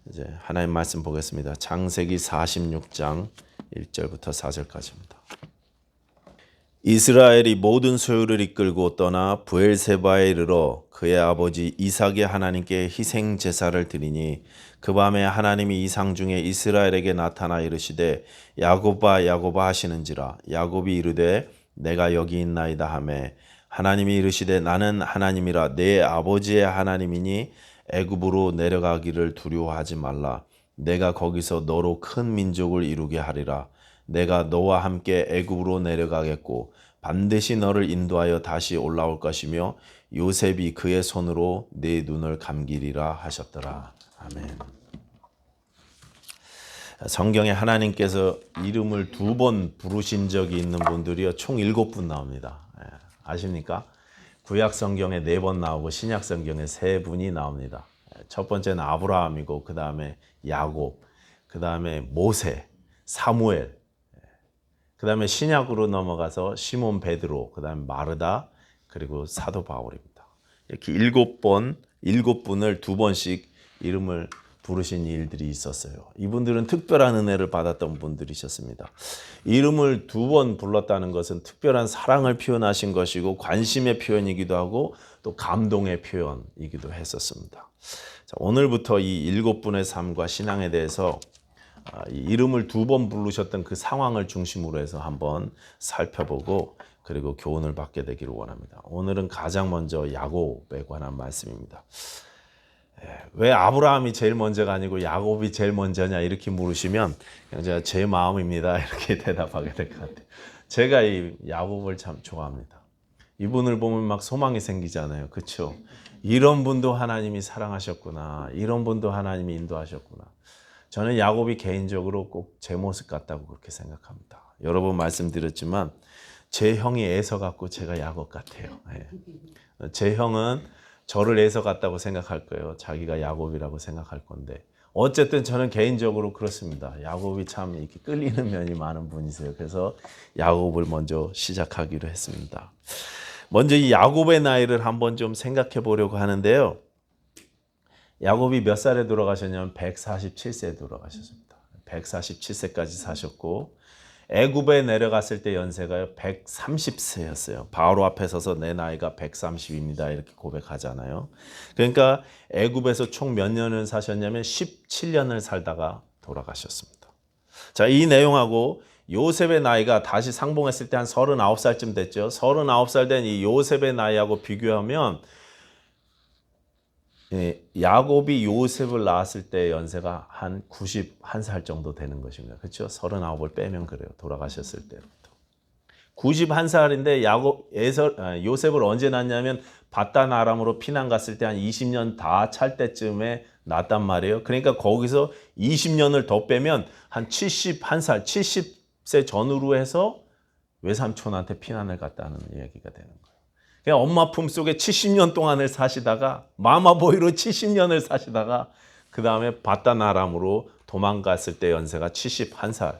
이제 하나님 말씀 보겠습니다. 창세기 46장 1절부터 4절까지입니다. 이스라엘이 모든 소유를 이끌고 떠나 브엘세바에 이르러 그의 아버지 이삭의 하나님께 희생 제사를 드리니 그 밤에 하나님이 이상 중에 이스라엘에게 나타나 이르시되 야곱아 야곱아 하시는지라. 야곱이 이르되 내가 여기 있나이다 하매 하나님이 이르시되 나는 하나님이라 내 아버지의 하나님이니 애굽으로 내려가기를 두려워하지 말라. 내가 거기서 너로 큰 민족을 이루게 하리라. 내가 너와 함께 애굽으로 내려가겠고 반드시 너를 인도하여 다시 올라올 것이며 요셉이 그의 손으로 네 눈을 감기리라 하셨더라. 아멘. 성경에 하나님께서 이름을 2번 부르신 적이 있는 분들이요 총 7분 나옵니다. 아십니까? 구약 성경에 4번 나오고 신약 성경에 3분이 나옵니다. 첫 번째는 아브라함이고 그 다음에 야곱, 그 다음에 모세, 사무엘, 그 다음에 신약으로 넘어가서 시몬 베드로, 그 다음에 마르다, 그리고 사도 바울입니다. 이렇게 7분을 2번씩 이름을 부르신 일들이 있었어요. 이분들은 특별한 은혜를 받았던 분들이셨습니다. 이름을 2번 불렀다는 것은 특별한 사랑을 표현하신 것이고 관심의 표현이기도 하고 또 감동의 표현이기도 했었습니다. 자, 오늘부터 이 7분의 삶과 신앙에 대해서 이 이름을 2번 부르셨던 그 상황을 중심으로 해서 한번 살펴보고 그리고 교훈을 받게 되기를 원합니다. 오늘은 가장 먼저 야곱에 관한 말씀입니다. 왜 아브라함이 제일 먼저가 아니고 야곱이 제일 먼저냐 이렇게 물으시면 그냥 제가 제 마음입니다 이렇게 대답하게 될 것 같아요. 제가 이 야곱을 참 좋아합니다. 이분을 보면 막 소망이 생기잖아요. 그렇죠? 이런 분도 하나님이 사랑하셨구나. 이런 분도 하나님이 인도하셨구나. 저는 야곱이 개인적으로 꼭 제 모습 같다고 그렇게 생각합니다. 여러 번 말씀드렸지만 제 형이 에서 같고 제가 야곱 같아요. 제 형은 저를 에서 같다고 생각할 거예요. 자기가 야곱이라고 생각할 건데 어쨌든 저는 개인적으로 그렇습니다. 야곱이 참 이렇게 끌리는 면이 많은 분이세요. 그래서 야곱을 먼저 시작하기로 했습니다. 먼저 이 야곱의 나이를 한번 좀 생각해 보려고 하는데요. 야곱이 몇 살에 돌아가셨냐면 147세에 돌아가셨습니다. 147세까지 사셨고 애굽에 내려갔을 때 연세가 130세였어요. 바로 앞에 서서 내 나이가 130입니다. 이렇게 고백하잖아요. 그러니까 애굽에서 총 몇 년을 사셨냐면 17년을 살다가 돌아가셨습니다. 자, 이 내용하고 요셉의 나이가 다시 상봉했을 때 한 39살쯤 됐죠. 39살 된 이 요셉의 나이하고 비교하면 야곱이 요셉을 낳았을 때 연세가 한 91살 정도 되는 것입니다. 그렇죠? 39을 빼면 그래요. 돌아가셨을 때부터. 91살인데 요셉을 언제 낳냐면 바단 아람으로 피난 갔을 때 한 20년 다 찰 때쯤에 낳았단 말이에요. 그러니까 거기서 20년을 더 빼면 한 71살, 70세 전후로 해서 외삼촌한테 피난을 갔다는 이야기가 되는 거예요. 그냥 엄마 품속에 70년 동안을 사시다가 마마보이로 70년을 사시다가 그 다음에 바단 아람으로 도망갔을 때 연세가 71살.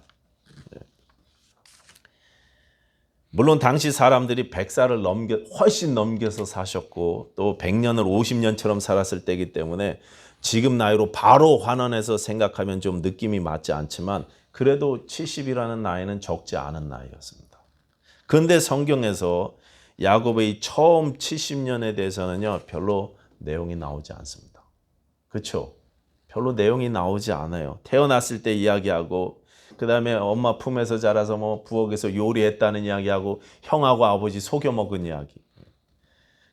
물론 당시 사람들이 100살을 훨씬 넘겨서 사셨고 또 100년을 50년처럼 살았을 때이기 때문에 지금 나이로 바로 환원해서 생각하면 좀 느낌이 맞지 않지만 그래도 70이라는 나이는 적지 않은 나이였습니다. 그런데 성경에서 야곱의 처음 70년에 대해서는요 별로 내용이 나오지 않습니다. 그렇죠? 별로 내용이 나오지 않아요. 태어났을 때 이야기하고 그 다음에 엄마 품에서 자라서 뭐 부엌에서 요리했다는 이야기하고 형하고 아버지 속여 먹은 이야기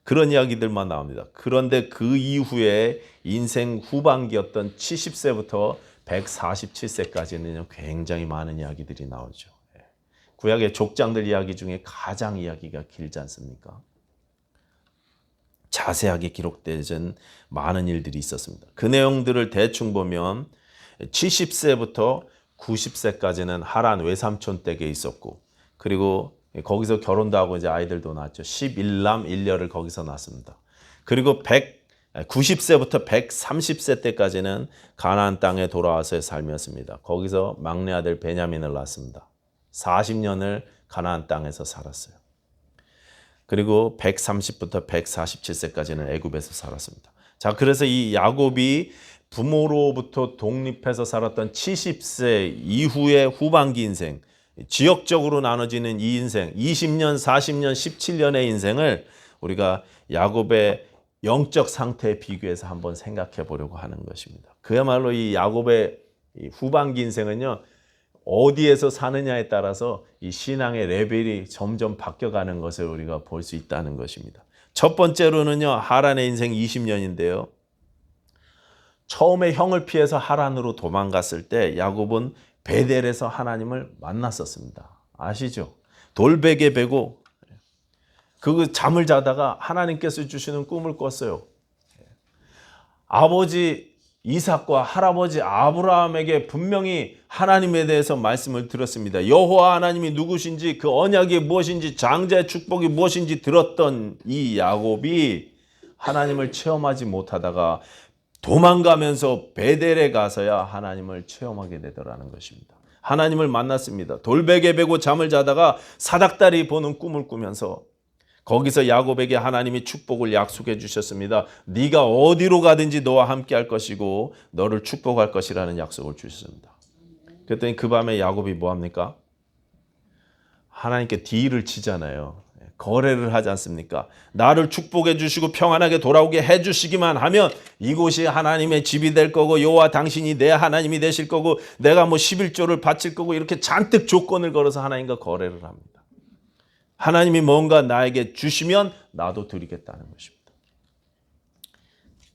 그런 이야기들만 나옵니다. 그런데 그 이후에 인생 후반기였던 70세부터 147세까지는 굉장히 많은 이야기들이 나오죠. 구약의 족장들 이야기 중에 가장 이야기가 길지 않습니까? 자세하게 기록되진 많은 일들이 있었습니다. 그 내용들을 대충 보면 70세부터 90세까지는 하란 외삼촌 댁에 있었고 그리고 거기서 결혼도 하고 이제 아이들도 낳았죠. 11남 1녀를 거기서 낳았습니다. 그리고 90세부터 130세 때까지는 가나안 땅에 돌아와서의 삶이었습니다. 거기서 막내 아들 베냐민을 낳았습니다. 40년을 가나안 땅에서 살았어요. 그리고 130부터 147세까지는 애굽에서 살았습니다. 자, 그래서 이 야곱이 부모로부터 독립해서 살았던 70세 이후의 후반기 인생, 지역적으로 나눠지는 이 인생, 20년, 40년, 17년의 인생을 우리가 야곱의 영적 상태에 비교해서 한번 생각해 보려고 하는 것입니다. 그야말로 이 야곱의 후반기 인생은요, 어디에서 사느냐에 따라서 이 신앙의 레벨이 점점 바뀌어가는 것을 우리가 볼 수 있다는 것입니다. 첫 번째로는요, 하란의 인생 20년인데요. 처음에 형을 피해서 하란으로 도망갔을 때 야곱은 베델에서 하나님을 만났었습니다. 아시죠? 돌베개 베고 그 잠을 자다가 하나님께서 주시는 꿈을 꿨어요. 아버지 이삭과 할아버지 아브라함에게 분명히 하나님에 대해서 말씀을 들었습니다. 여호와 하나님이 누구신지, 그 언약이 무엇인지, 장자의 축복이 무엇인지 들었던 이 야곱이 하나님을 체험하지 못하다가 도망가면서 베델에 가서야 하나님을 체험하게 되더라는 것입니다. 하나님을 만났습니다. 돌베개 베고 잠을 자다가 사닥다리 보는 꿈을 꾸면서 거기서 야곱에게 하나님이 축복을 약속해 주셨습니다. 네가 어디로 가든지 너와 함께 할 것이고 너를 축복할 것이라는 약속을 주셨습니다. 그랬더니 그 밤에 야곱이 뭐합니까? 하나님께 딜을 치잖아요. 거래를 하지 않습니까? 나를 축복해 주시고 평안하게 돌아오게 해 주시기만 하면 이곳이 하나님의 집이 될 거고 여호와 당신이 내 하나님이 되실 거고 내가 뭐 11조를 바칠 거고 이렇게 잔뜩 조건을 걸어서 하나님과 거래를 합니다. 하나님이 뭔가 나에게 주시면 나도 드리겠다는 것입니다.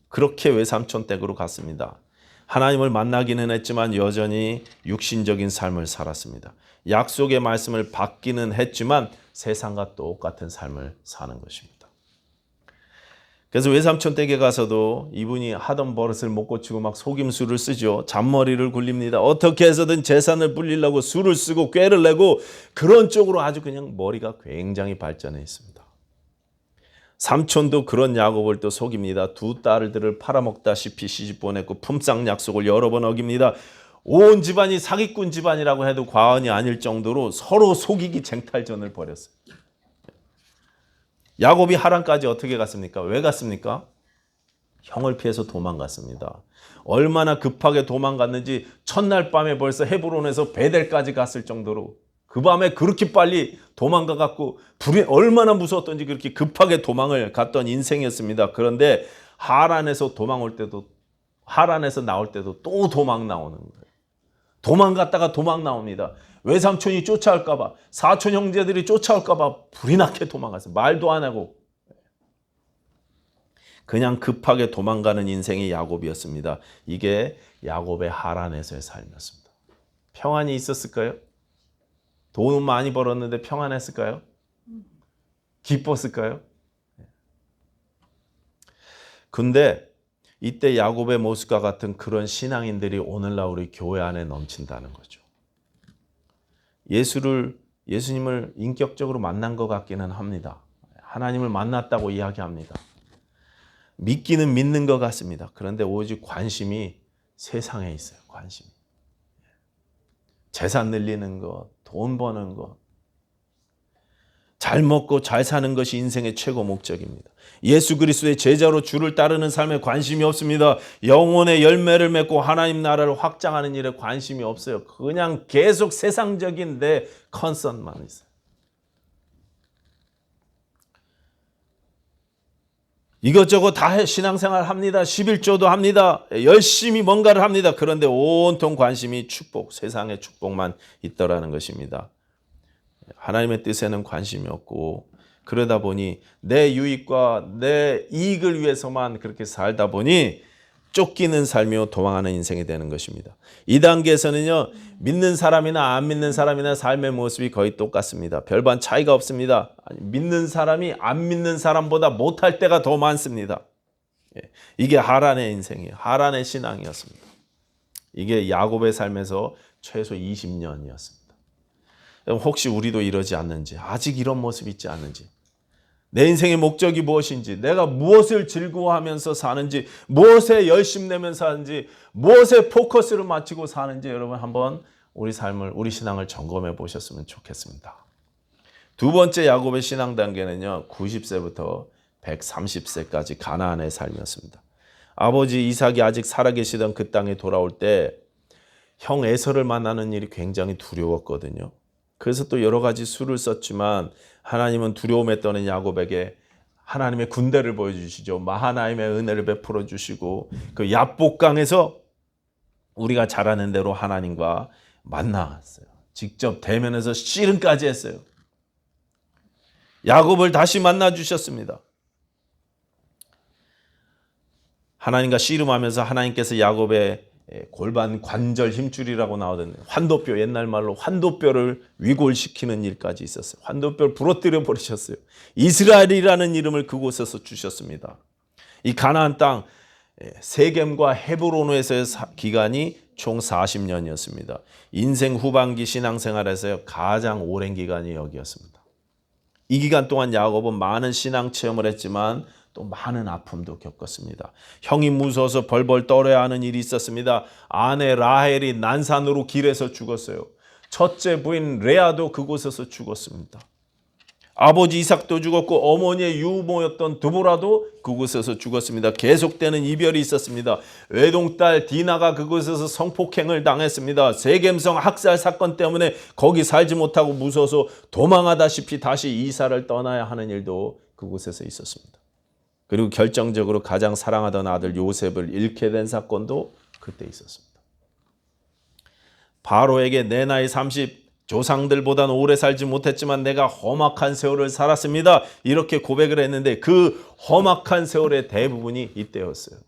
그렇게 외삼촌 댁으로 갔습니다. 하나님을 만나기는 했지만 여전히 육신적인 삶을 살았습니다. 약속의 말씀을 받기는 했지만 세상과 똑같은 삶을 사는 것입니다. 그래서 외삼촌 댁에 가서도 이분이 하던 버릇을 못 고치고 막 속임수를 쓰죠. 잔머리를 굴립니다. 어떻게 해서든 재산을 불리려고 수를 쓰고 꾀를 내고 그런 쪽으로 아주 그냥 머리가 굉장히 발전해 있습니다. 삼촌도 그런 야곱을 또 속입니다. 두 딸들을 팔아먹다시피 시집 보냈고 품삯 약속을 여러 번 어깁니다. 온 집안이 사기꾼 집안이라고 해도 과언이 아닐 정도로 서로 속이기 쟁탈전을 벌였어요. 야곱이 하란까지 어떻게 갔습니까? 왜 갔습니까? 형을 피해서 도망갔습니다. 얼마나 급하게 도망갔는지 첫날 밤에 벌써 헤브론에서 베델까지 갔을 정도로 그 밤에 그렇게 빨리 도망가갖고 불이 얼마나 무서웠던지 그렇게 급하게 도망을 갔던 인생이었습니다. 그런데 하란에서 나올 때도 또 도망 나오는 거예요. 도망갔다가 도망 나옵니다. 외삼촌이 쫓아올까봐, 사촌 형제들이 쫓아올까봐 불이 나게 도망갔어요. 말도 안 하고. 그냥 급하게 도망가는 인생이 야곱이었습니다. 이게 야곱의 하란에서의 삶이었습니다. 평안이 있었을까요? 돈은 많이 벌었는데 평안했을까요? 기뻤을까요? 근데 이때 야곱의 모습과 같은 그런 신앙인들이 오늘날 우리 교회 안에 넘친다는 거죠. 예수님을 인격적으로 만난 것 같기는 합니다. 하나님을 만났다고 이야기합니다. 믿기는 믿는 것 같습니다. 그런데 오직 관심이 세상에 있어요. 관심이. 재산 늘리는 것, 돈 버는 것, 잘 먹고 잘 사는 것이 인생의 최고 목적입니다. 예수 그리스도의 제자로 주를 따르는 삶에 관심이 없습니다. 영혼의 열매를 맺고 하나님 나라를 확장하는 일에 관심이 없어요. 그냥 계속 세상적인 내 컨선만 있어요. 이것저것 다 신앙생활 합니다. 11조도 합니다. 열심히 뭔가를 합니다. 그런데 온통 관심이 축복, 세상의 축복만 있더라는 것입니다. 하나님의 뜻에는 관심이 없고 그러다 보니 내 유익과 내 이익을 위해서만 그렇게 살다 보니 쫓기는 삶이요 도망하는 인생이 되는 것입니다. 이 단계에서는요 믿는 사람이나 안 믿는 사람이나 삶의 모습이 거의 똑같습니다. 별반 차이가 없습니다. 믿는 사람이 안 믿는 사람보다 못할 때가 더 많습니다. 이게 하란의 인생이에요. 하란의 신앙이었습니다. 이게 야곱의 삶에서 최소 20년이었습니다. 혹시 우리도 이러지 않는지, 아직 이런 모습이 있지 않는지, 내 인생의 목적이 무엇인지, 내가 무엇을 즐거워하면서 사는지, 무엇에 열심 내면서 사는지, 무엇에 포커스를 맞추고 사는지 여러분 한번 우리 삶을, 우리 신앙을 점검해 보셨으면 좋겠습니다. 두 번째 야곱의 신앙 단계는요 90세부터 130세까지 가나안의 삶이었습니다. 아버지 이삭이 아직 살아계시던 그 땅에 돌아올 때 형 에서를 만나는 일이 굉장히 두려웠거든요. 그래서 또 여러 가지 수를 썼지만 하나님은 두려움에 떠는 야곱에게 하나님의 군대를 보여주시죠. 마하나임의 은혜를 베풀어 주시고 그 야복강에서 우리가 잘 아는 대로 하나님과 만났어요. 직접 대면해서 씨름까지 했어요. 야곱을 다시 만나 주셨습니다. 하나님과 씨름하면서 하나님께서 야곱의 골반 관절 힘줄이라고 나오던데 환도뼈, 옛날 말로 환도뼈를 위골시키는 일까지 있었어요. 환도뼈를 부러뜨려 버리셨어요. 이스라엘이라는 이름을 그곳에서 주셨습니다. 이 가나안 땅 세겜과 헤브론에서의 기간이 총 40년이었습니다. 인생 후반기 신앙생활에서 가장 오랜 기간이 여기였습니다. 이 기간 동안 야곱은 많은 신앙 체험을 했지만 또 많은 아픔도 겪었습니다. 형이 무서워서 벌벌 떨어야 하는 일이 있었습니다. 아내 라헬이 난산으로 길에서 죽었어요. 첫째 부인 레아도 그곳에서 죽었습니다. 아버지 이삭도 죽었고 어머니의 유모였던 드보라도 그곳에서 죽었습니다. 계속되는 이별이 있었습니다. 외동딸 디나가 그곳에서 성폭행을 당했습니다. 세겜성 학살 사건 때문에 거기 살지 못하고 무서워서 도망하다시피 다시 이사를 떠나야 하는 일도 그곳에서 있었습니다. 그리고 결정적으로 가장 사랑하던 아들 요셉을 잃게 된 사건도 그때 있었습니다. 바로에게 내 나이 30, 조상들보다는 오래 살지 못했지만 내가 험악한 세월을 살았습니다. 이렇게 고백을 했는데 그 험악한 세월의 대부분이 이때였어요.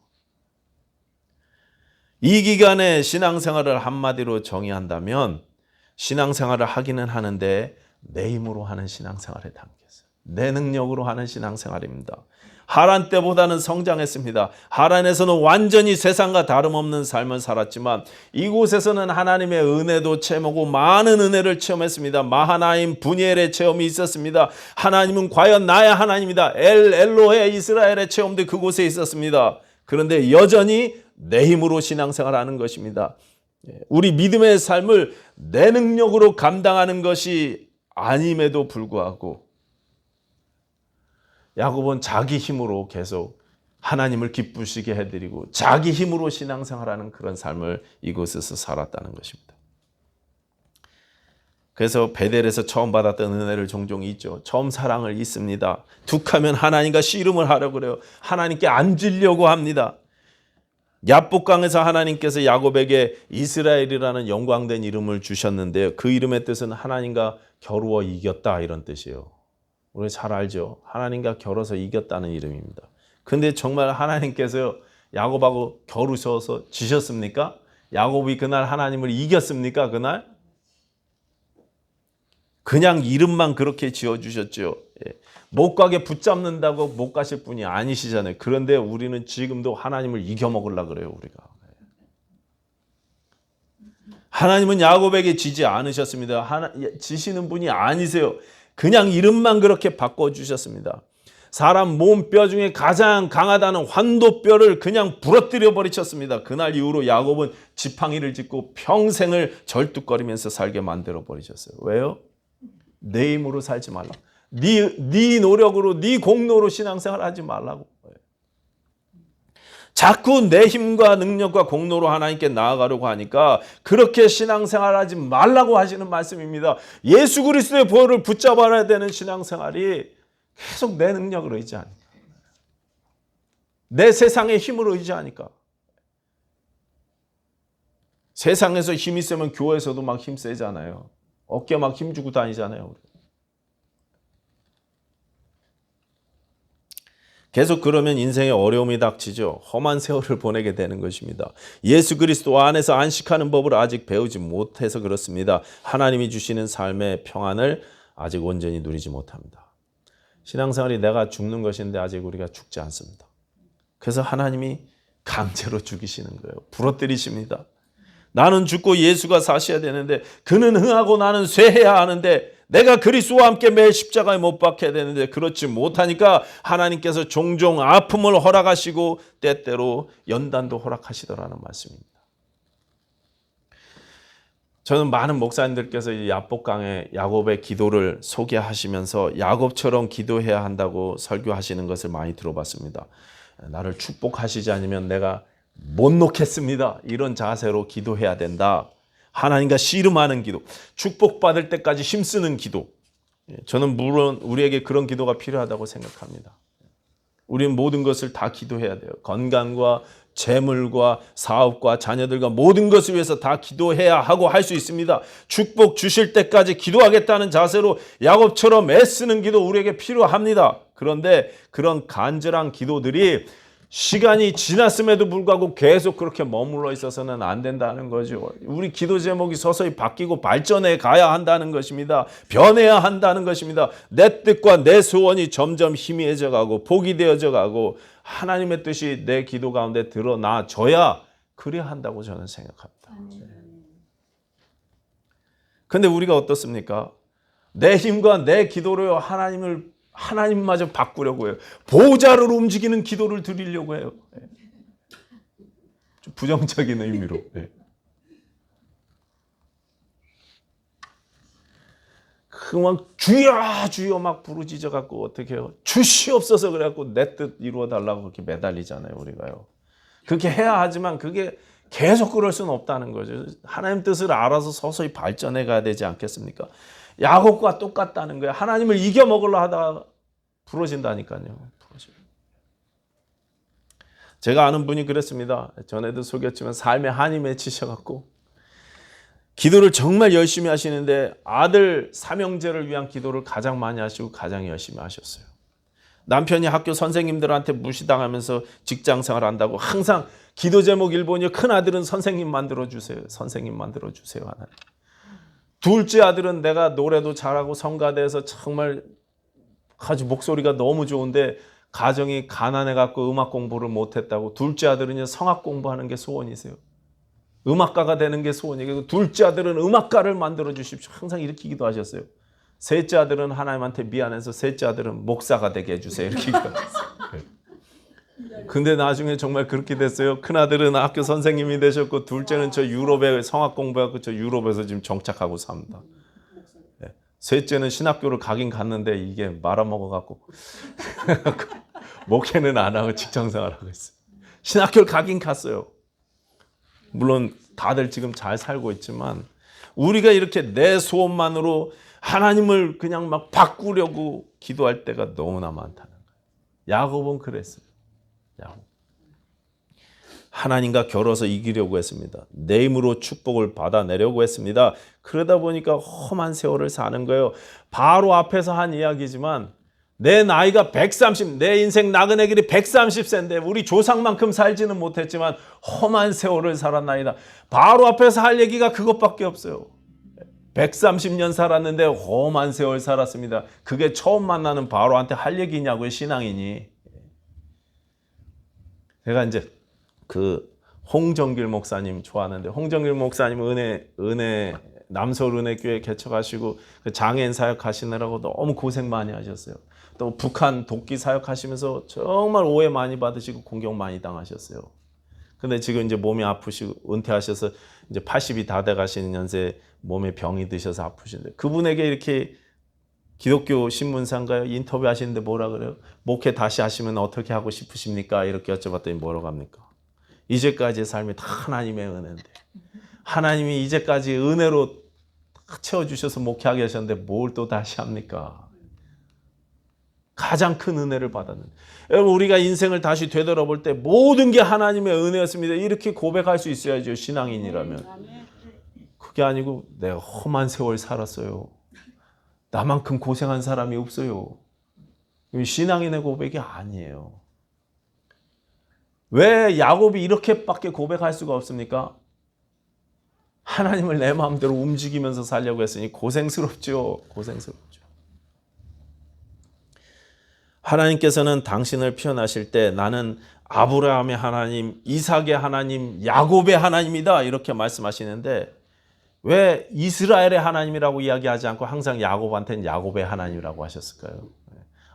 이 기간에 신앙생활을 한마디로 정의한다면 신앙생활을 하기는 하는데 내 힘으로 하는 신앙생활에 담겼어요. 내 능력으로 하는 신앙생활입니다. 하란 때보다는 성장했습니다. 하란에서는 완전히 세상과 다름없는 삶을 살았지만 이곳에서는 하나님의 은혜도 체험하고 많은 은혜를 체험했습니다. 마하나임 분이엘의 체험이 있었습니다. 하나님은 과연 나의 하나님이다. 엘로헤 이스라엘의 체험도 그곳에 있었습니다. 그런데 여전히 내 힘으로 신앙생활하는 것입니다. 우리 믿음의 삶을 내 능력으로 감당하는 것이 아님에도 불구하고 야곱은 자기 힘으로 계속 하나님을 기쁘시게 해드리고 자기 힘으로 신앙생활하는 그런 삶을 이곳에서 살았다는 것입니다. 그래서 베델에서 처음 받았던 은혜를 종종 잊죠. 처음 사랑을 잊습니다. 툭하면 하나님과 씨름을 하려고 그래요. 하나님께 앉으려고 합니다. 야복강에서 하나님께서 야곱에게 이스라엘이라는 영광된 이름을 주셨는데요. 그 이름의 뜻은 하나님과 겨루어 이겼다 이런 뜻이에요. 우리 잘 알죠. 하나님과 겨뤄서 이겼다는 이름입니다. 근데 정말 하나님께서 야곱하고 겨루셔서 지셨습니까? 야곱이 그날 하나님을 이겼습니까? 그날? 그냥 이름만 그렇게 지어주셨죠. 못 가게 붙잡는다고 못 가실 분이 아니시잖아요. 그런데 우리는 지금도 하나님을 이겨먹으려고 그래요. 우리가. 하나님은 야곱에게 지지 않으셨습니다. 지시는 분이 아니세요. 그냥 이름만 그렇게 바꿔주셨습니다. 사람 몸뼈 중에 가장 강하다는 환도뼈를 그냥 부러뜨려 버리셨습니다. 그날 이후로 야곱은 지팡이를 짚고 평생을 절뚝거리면서 살게 만들어 버리셨어요. 왜요? 내 힘으로 살지 말라. 네 노력으로 네 공로로 신앙생활 하지 말라고. 자꾸 내 힘과 능력과 공로로 하나님께 나아가려고 하니까 그렇게 신앙생활하지 말라고 하시는 말씀입니다. 예수 그리스도의 보혈을 붙잡아야 되는 신앙생활이 계속 내 능력을 의지하니까, 내 세상의 힘으로 의지하니까. 세상에서 힘이 세면 교회에서도 막 힘 세잖아요. 어깨 막 힘주고 다니잖아요. 계속 그러면 인생에 어려움이 닥치죠. 험한 세월을 보내게 되는 것입니다. 예수 그리스도 안에서 안식하는 법을 아직 배우지 못해서 그렇습니다. 하나님이 주시는 삶의 평안을 아직 온전히 누리지 못합니다. 신앙생활이 내가 죽는 것인데 아직 우리가 죽지 않습니다. 그래서 하나님이 강제로 죽이시는 거예요. 부러뜨리십니다. 나는 죽고 예수가 사셔야 되는데 그는 흥하고 나는 쇠해야 하는데 내가 그리스도와 함께 매일 십자가에 못 박혀야 되는데 그렇지 못하니까 하나님께서 종종 아픔을 허락하시고 때때로 연단도 허락하시더라는 말씀입니다. 저는 많은 목사님들께서 이 야복강의 야곱의 기도를 소개하시면서 야곱처럼 기도해야 한다고 설교하시는 것을 많이 들어봤습니다. 나를 축복하시지 않으면 내가 못 놓겠습니다. 이런 자세로 기도해야 된다. 하나님과 씨름하는 기도, 축복받을 때까지 힘쓰는 기도. 저는 물론 우리에게 그런 기도가 필요하다고 생각합니다. 우리는 모든 것을 다 기도해야 돼요. 건강과 재물과 사업과 자녀들과 모든 것을 위해서 다 기도해야 하고 할 수 있습니다. 축복 주실 때까지 기도하겠다는 자세로 야곱처럼 애쓰는 기도 우리에게 필요합니다. 그런데 그런 간절한 기도들이 시간이 지났음에도 불구하고 계속 그렇게 머물러 있어서는 안 된다는 거죠. 우리 기도 제목이 서서히 바뀌고 발전해 가야 한다는 것입니다. 변해야 한다는 것입니다. 내 뜻과 내 소원이 점점 희미해져 가고 복이 되어져 가고 하나님의 뜻이 내 기도 가운데 드러나줘야 그래야 한다고 저는 생각합니다. 근데 우리가 어떻습니까? 내 힘과 내 기도로 하나님마저 바꾸려고 해요. 보좌를 움직이는 기도를 드리려고 해요. 좀 부정적인 의미로. 막 주여 주여 막 부르짖어 갖고 어떻게 해요? 주시옵소서 그래갖고 내 뜻 이루어 달라고 그렇게 매달리잖아요, 우리가요. 그렇게 해야 하지만 그게 계속 그럴 수는 없다는 거죠. 하나님 뜻을 알아서 서서히 발전해 가야 되지 않겠습니까? 야곱과 똑같다는 거예요. 하나님을 이겨 먹으려 하다가 부러진다니까요. 제가 아는 분이 그랬습니다. 전에도 소개했지만 삶에 한이 맺히셔갖고 기도를 정말 열심히 하시는데 아들 삼형제를 위한 기도를 가장 많이 하시고 가장 열심히 하셨어요. 남편이 학교 선생님들한테 무시당하면서 직장생활 한다고 항상 기도 제목 1번이요. 큰아들은 선생님 만들어주세요. 선생님 만들어주세요. 하나님. 둘째 아들은 내가 노래도 잘하고 성가대에서 정말 아주 목소리가 너무 좋은데 가정이 가난해갖고 음악 공부를 못했다고. 둘째 아들은요 성악 공부하는 게 소원이세요. 음악가가 되는 게 소원이고 둘째 아들은 음악가를 만들어 주십시오. 항상 이렇게 기도하셨어요. 셋째 아들은 하나님한테 미안해서 셋째 아들은 목사가 되게 해주세요. 이렇게 기도하셨어요. 근데 나중에 정말 그렇게 됐어요. 큰아들은 학교 선생님이 되셨고 둘째는 저 유럽에 성악 공부하고 저 유럽에서 지금 정착하고 삽니다. 셋째는 신학교를 가긴 갔는데 이게 말아먹어갖고 목회는 안 하고 직장생활하고 있어요. 신학교를 가긴 갔어요. 물론 다들 지금 잘 살고 있지만 우리가 이렇게 내 소원만으로 하나님을 그냥 막 바꾸려고 기도할 때가 너무나 많다는 거예요. 야곱은 그랬어요. 야곱. 하나님과 겨뤄서 이기려고 했습니다. 내 힘으로 축복을 받아내려고 했습니다. 그러다 보니까 험한 세월을 사는 거예요. 바로 앞에서 한 이야기지만 내 나이가 130, 내 인생 나그네 길이 130세인데 우리 조상만큼 살지는 못했지만 험한 세월을 살았나이다. 바로 앞에서 할 얘기가 그것밖에 없어요. 130년 살았는데 험한 세월 살았습니다. 그게 처음 만나는 바로한테 할 얘기냐고요, 신앙인이. 제가 이제 그 홍정길 목사님 좋아하는데 홍정길 목사님 은혜 남서울 은혜교회 개척하시고 그 장애인 사역하시느라고 너무 고생 많이 하셨어요. 또 북한 독기 사역하시면서 정말 오해 많이 받으시고 공격 많이 당하셨어요. 근데 지금 이제 몸이 아프시고 은퇴하셔서 이제 80이 다 돼가시는 연세에 몸에 병이 드셔서 아프신데 그분에게 이렇게 기독교 신문사인가요? 인터뷰 하시는데 뭐라 그래요? 목회 다시 하시면 어떻게 하고 싶으십니까? 이렇게 여쭤봤더니 뭐라고 합니까? 이제까지의 삶이 다 하나님의 은혜인데 하나님이 이제까지 은혜로 다 채워주셔서 목회하게 하셨는데 뭘 또 다시 합니까? 가장 큰 은혜를 받았는데 여러분 우리가 인생을 다시 되돌아볼 때 모든 게 하나님의 은혜였습니다. 이렇게 고백할 수 있어야죠. 신앙인이라면. 그게 아니고 내가 험한 세월 살았어요. 나만큼 고생한 사람이 없어요. 신앙인의 고백이 아니에요. 왜 야곱이 이렇게밖에 고백할 수가 없습니까? 하나님을 내 마음대로 움직이면서 살려고 했으니 고생스럽죠. 고생스럽죠. 하나님께서는 당신을 표현하실 때 나는 아브라함의 하나님, 이삭의 하나님, 야곱의 하나님이다 이렇게 말씀하시는데 왜 이스라엘의 하나님이라고 이야기하지 않고 항상 야곱한테는 야곱의 하나님이라고 하셨을까요?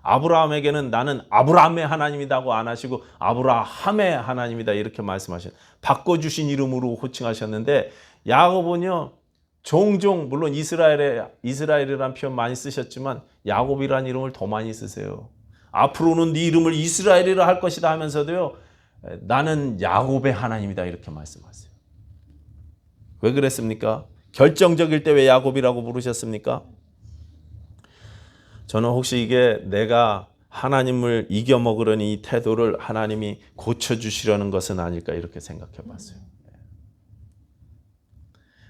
아브라함에게는 나는 아브라함의 하나님이라고 안 하시고 아브라함의 하나님이다 이렇게 말씀하셨어요. 바꿔주신 이름으로 호칭하셨는데 야곱은요 종종 물론 이스라엘이라는 표현 많이 쓰셨지만 야곱이라는 이름을 더 많이 쓰세요. 앞으로는 네 이름을 이스라엘이라 할 것이다 하면서도요. 나는 야곱의 하나님이다 이렇게 말씀하세요. 왜 그랬습니까? 결정적일 때 왜 야곱이라고 부르셨습니까? 저는 혹시 이게 내가 하나님을 이겨먹으려는 이 태도를 하나님이 고쳐주시려는 것은 아닐까 이렇게 생각해 봤어요.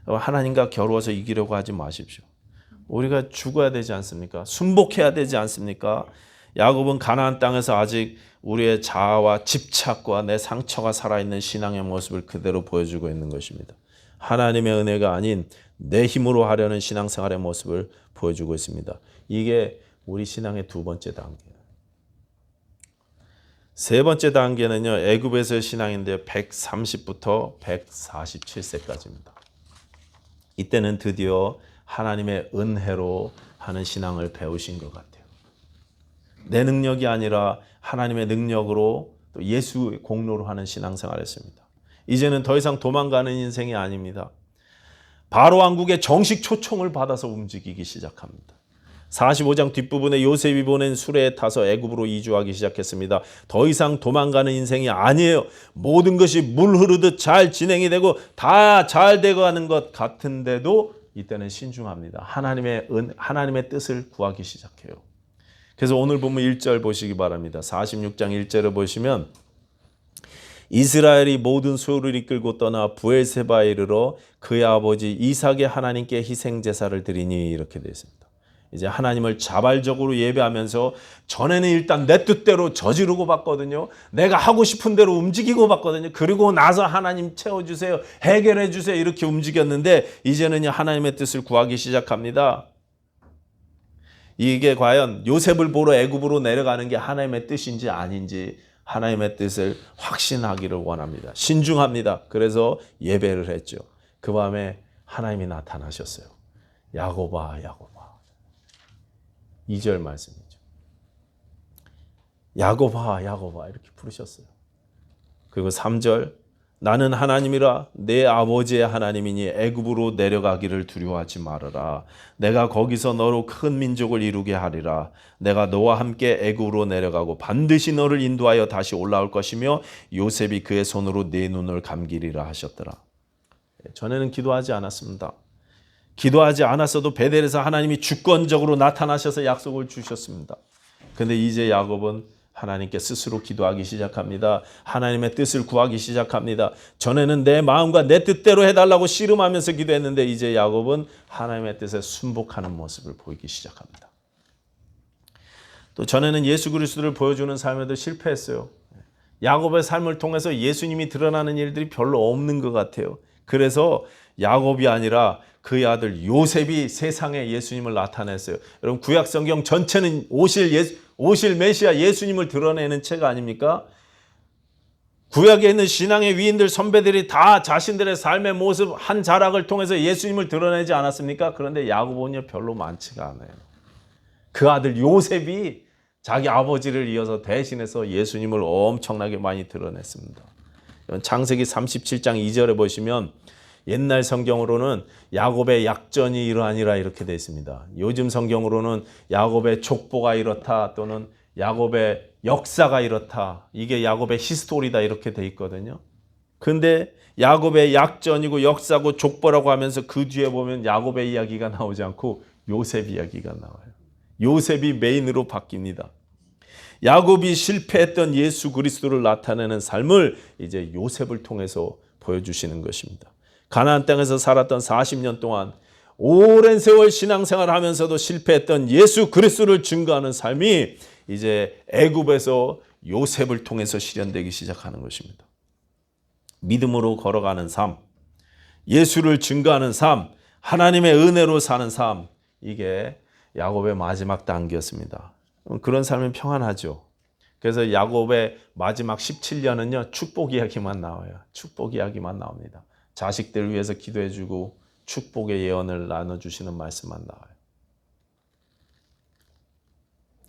하나님과 겨루어서 이기려고 하지 마십시오. 우리가 죽어야 되지 않습니까? 순복해야 되지 않습니까? 야곱은 가나안 땅에서 아직 우리의 자아와 집착과 내 상처가 살아있는 신앙의 모습을 그대로 보여주고 있는 것입니다. 하나님의 은혜가 아닌 내 힘으로 하려는 신앙생활의 모습을 보여주고 있습니다. 이게 우리 신앙의 두 번째 단계예요. 세 번째 단계는요. 애굽에서의 신앙인데 130부터 147세까지입니다. 이때는 드디어 하나님의 은혜로 하는 신앙을 배우신 것 같아요. 내 능력이 아니라 하나님의 능력으로 또 예수의 공로로 하는 신앙생활을 했습니다. 이제는 더 이상 도망가는 인생이 아닙니다. 바로 왕국의 정식 초청을 받아서 움직이기 시작합니다. 45장 뒷부분에 요셉이 보낸 수레에 타서 애굽으로 이주하기 시작했습니다. 더 이상 도망가는 인생이 아니에요. 모든 것이 물 흐르듯 잘 진행이 되고 다 잘 되어가는 것 같은데도 이때는 신중합니다. 하나님의 뜻을 구하기 시작해요. 그래서 오늘 보면 1절 보시기 바랍니다. 46장 1절을 보시면 이스라엘이 모든 소유를 이끌고 떠나 브엘세바에 이르러 그의 아버지 이삭의 하나님께 희생제사를 드리니 이렇게 되어 있습니다. 이제 하나님을 자발적으로 예배하면서 전에는 일단 내 뜻대로 저지르고 봤거든요. 내가 하고 싶은 대로 움직이고 봤거든요. 그리고 나서 하나님 채워주세요. 해결해 주세요. 이렇게 움직였는데 이제는 하나님의 뜻을 구하기 시작합니다. 이게 과연 요셉을 보러 애굽으로 내려가는 게 하나님의 뜻인지 아닌지 하나님의 뜻을 확신하기를 원합니다. 신중합니다. 그래서 예배를 했죠. 그 밤에 하나님이 나타나셨어요. 야곱아 야곱아. 2절 말씀이죠. 야곱아 야곱아 이렇게 부르셨어요. 그리고 3절 나는 하나님이라 내 아버지의 하나님이니 애굽으로 내려가기를 두려워하지 말아라. 내가 거기서 너로 큰 민족을 이루게 하리라. 내가 너와 함께 애굽으로 내려가고 반드시 너를 인도하여 다시 올라올 것이며 요셉이 그의 손으로 네 눈을 감기리라 하셨더라. 전에는 기도하지 않았습니다. 기도하지 않았어도 베델에서 하나님이 주권적으로 나타나셔서 약속을 주셨습니다. 그런데 이제 야곱은 하나님께 스스로 기도하기 시작합니다. 하나님의 뜻을 구하기 시작합니다. 전에는 내 마음과 내 뜻대로 해달라고 씨름하면서 기도했는데 이제 야곱은 하나님의 뜻에 순복하는 모습을 보이기 시작합니다. 또 전에는 예수 그리스도를 보여주는 삶에도 실패했어요. 야곱의 삶을 통해서 예수님이 드러나는 일들이 별로 없는 것 같아요. 그래서 야곱이 아니라 그의 아들 요셉이 세상에 예수님을 나타냈어요. 여러분 구약 성경 전체는 오실 메시아 예수님을 드러내는 책 아닙니까? 구약에 있는 신앙의 위인들 선배들이 다 자신들의 삶의 모습 한 자락을 통해서 예수님을 드러내지 않았습니까? 그런데 야곱은 별로 많지가 않아요. 그 아들 요셉이 자기 아버지를 이어서 대신해서 예수님을 엄청나게 많이 드러냈습니다. 창세기 37장 2절에 보시면 옛날 성경으로는 야곱의 약전이 이러하니라 이렇게 되어 있습니다. 요즘 성경으로는 야곱의 족보가 이렇다 또는 야곱의 역사가 이렇다. 이게 야곱의 히스토리다 이렇게 되어 있거든요. 근데 야곱의 약전이고 역사고 족보라고 하면서 그 뒤에 보면 야곱의 이야기가 나오지 않고 요셉 이야기가 나와요. 요셉이 메인으로 바뀝니다. 야곱이 실패했던 예수 그리스도를 나타내는 삶을 이제 요셉을 통해서 보여주시는 것입니다. 가나안 땅에서 살았던 40년 동안 오랜 세월 신앙생활을 하면서도 실패했던 예수 그리스도를 증거하는 삶이 이제 애굽에서 요셉을 통해서 실현되기 시작하는 것입니다. 믿음으로 걸어가는 삶, 예수를 증거하는 삶, 하나님의 은혜로 사는 삶, 이게 야곱의 마지막 단계였습니다. 그런 삶은 평안하죠. 그래서 야곱의 마지막 17년은요 축복 이야기만 나와요. 축복 이야기만 나옵니다. 자식들을 위해서 기도해주고 축복의 예언을 나눠주시는 말씀만 나와요.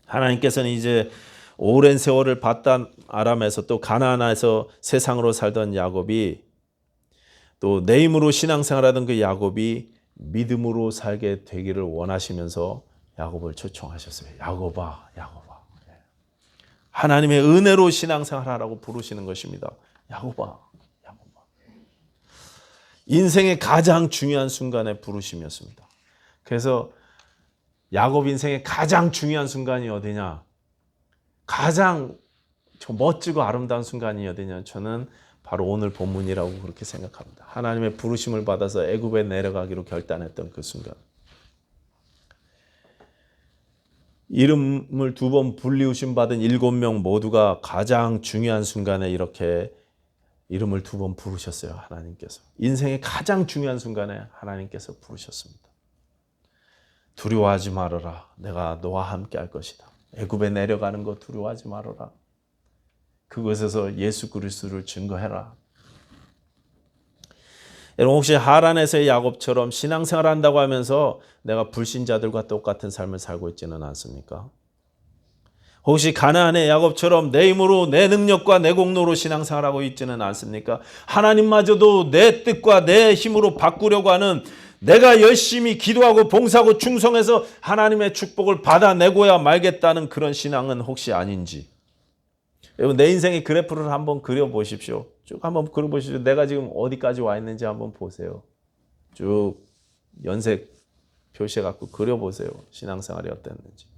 하나님께서는 이제 오랜 세월을 바단 아람에서 또 가나안에서 세상으로 살던 야곱이 또 내 힘으로 신앙생활하던 그 야곱이 믿음으로 살게 되기를 원하시면서 야곱을 초청하셨어요. 야곱아, 야곱아. 하나님의 은혜로 신앙생활하라고 부르시는 것입니다. 야곱아, 야곱아. 인생의 가장 중요한 순간에 부르심이었습니다. 그래서 야곱 인생의 가장 중요한 순간이 어디냐? 가장 멋지고 아름다운 순간이 어디냐? 저는 바로 오늘 본문이라고 그렇게 생각합니다. 하나님의 부르심을 받아서 애굽에 내려가기로 결단했던 그 순간. 이름을 2번 불리우심 받은 7명 모두가 가장 중요한 순간에 이렇게 이름을 2번 부르셨어요. 하나님께서. 인생의 가장 중요한 순간에 하나님께서 부르셨습니다. 두려워하지 말아라. 내가 너와 함께 할 것이다. 애굽에 내려가는 거 두려워하지 말아라. 그곳에서 예수 그리스도를 증거해라. 여러분 혹시 하란에서의 야곱처럼 신앙생활을 한다고 하면서 내가 불신자들과 똑같은 삶을 살고 있지는 않습니까? 혹시 가나안의 야곱처럼 내 힘으로 내 능력과 내 공로로 신앙생활하고 있지는 않습니까? 하나님마저도 내 뜻과 내 힘으로 바꾸려고 하는 내가 열심히 기도하고 봉사하고 충성해서 하나님의 축복을 받아내고야 말겠다는 그런 신앙은 혹시 아닌지. 여러분 내 인생의 그래프를 한번 그려보십시오. 쭉 한번 그려보십시오. 내가 지금 어디까지 와 있는지 한번 보세요. 쭉 연색 표시해갖고 그려보세요. 신앙생활이 어땠는지.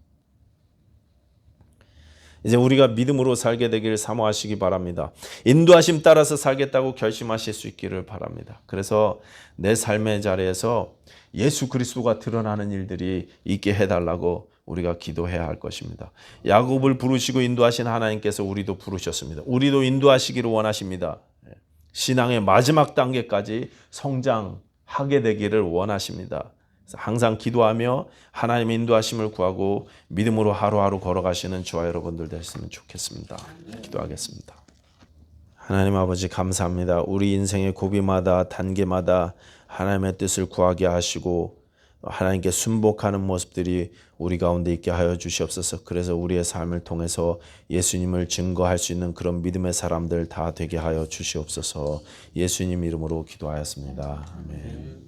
이제 우리가 믿음으로 살게 되기를 사모하시기 바랍니다. 인도하심 따라서 살겠다고 결심하실 수 있기를 바랍니다. 그래서 내 삶의 자리에서 예수 그리스도가 드러나는 일들이 있게 해달라고 우리가 기도해야 할 것입니다. 야곱을 부르시고 인도하신 하나님께서 우리도 부르셨습니다. 우리도 인도하시기를 원하십니다. 신앙의 마지막 단계까지 성장하게 되기를 원하십니다. 그래서 항상 기도하며 하나님의 인도하심을 구하고 믿음으로 하루하루 걸어가시는 저와 여러분들 되셨으면 좋겠습니다. 기도하겠습니다. 하나님 아버지 감사합니다. 우리 인생의 고비마다 단계마다 하나님의 뜻을 구하게 하시고 하나님께 순복하는 모습들이 우리 가운데 있게 하여 주시옵소서. 그래서 우리의 삶을 통해서 예수님을 증거할 수 있는 그런 믿음의 사람들 다 되게 하여 주시옵소서. 예수님 이름으로 기도하였습니다. 아멘.